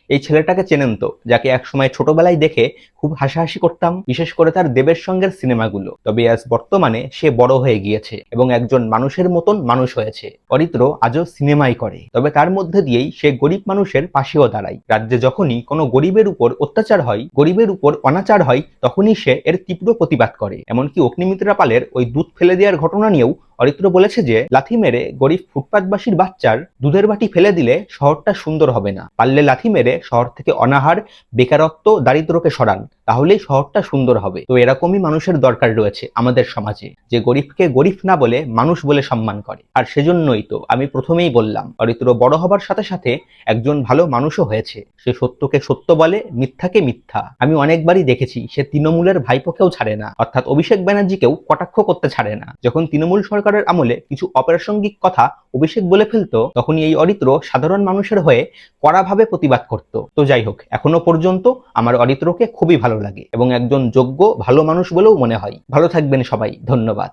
এই ছেলেটাকে চেনেন তো, যাকে একসময় ছোটবেলায় দেখে খুব হাসাহাসি করতাম, বিশেষ করে তার দেবের সঙ্গের সিনেমাগুলো। তবে আজ বর্তমানে সে বড় হয়ে গিয়েছে এবং একজন মানুষের মতন মানুষ হয়েছে। অরিত্র আজও সিনেমাই করে, তবে তার মধ্যে দিয়েই সে গরিব মানুষের পাশেও দাঁড়ায়। রাজ্যে যখনই কোনো গরিবের উপর অত্যাচার হয়, গরিবের উপর অনাচার হয়, তখনই সে এর তীব্র প্রতিবাদ করে। এমনকি অগ্নিমিত্রা পালের ওই দুধ ফেলে দেওয়ার ঘটনা নিয়েও অরিত্র বলেছে যে লাথি মেরে গরিব ফুটপাতবাসীর বাচ্চার দুধের বাটি ফেলে দিলে শহরটা সুন্দর হবে না, পারলে লাথি মেরে শহর থেকে অনাহার, বেকারত্ব, দারিদ্র্যকে সরান, তাহলেই শহরটা সুন্দর হবে। তো এরকমই মানুষের দরকার রয়েছে আমাদের সমাজে, যে গরিবকে গরিব না বলে মানুষ বলে সম্মান করে। আর সেজন্যই তো আমি প্রথমেই বললাম, অরিত্র বড় হবার সাথে সাথে একজন ভালো মানুষও হয়েছে। সে সত্যকে সত্য বলে, মিথ্যাকে মিথ্যা। আমি অনেকবারই দেখেছি সে তৃণমূলের ভাইপোকেও ছাড়ে না, অর্থাৎ অভিষেক ব্যানার্জিকেও কটাক্ষ করতে ছাড়ে না। যখন তৃণমূল সরকারের আমলে কিছু অপ্রাসঙ্গিক কথা অভিষেক বলে ফেলতো, তখনই এই অরিত্র সাধারণ মানুষের হয়ে কড়াভাবে প্রতিবাদ করত। তো যাই হোক, এখনো পর্যন্ত আমার অরিত্রকে খুবই ভালো লাগে এবং একজন যোগ্য ভালো মানুষ বলেও মনে হয়। ভালো থাকবেন সবাই, ধন্যবাদ।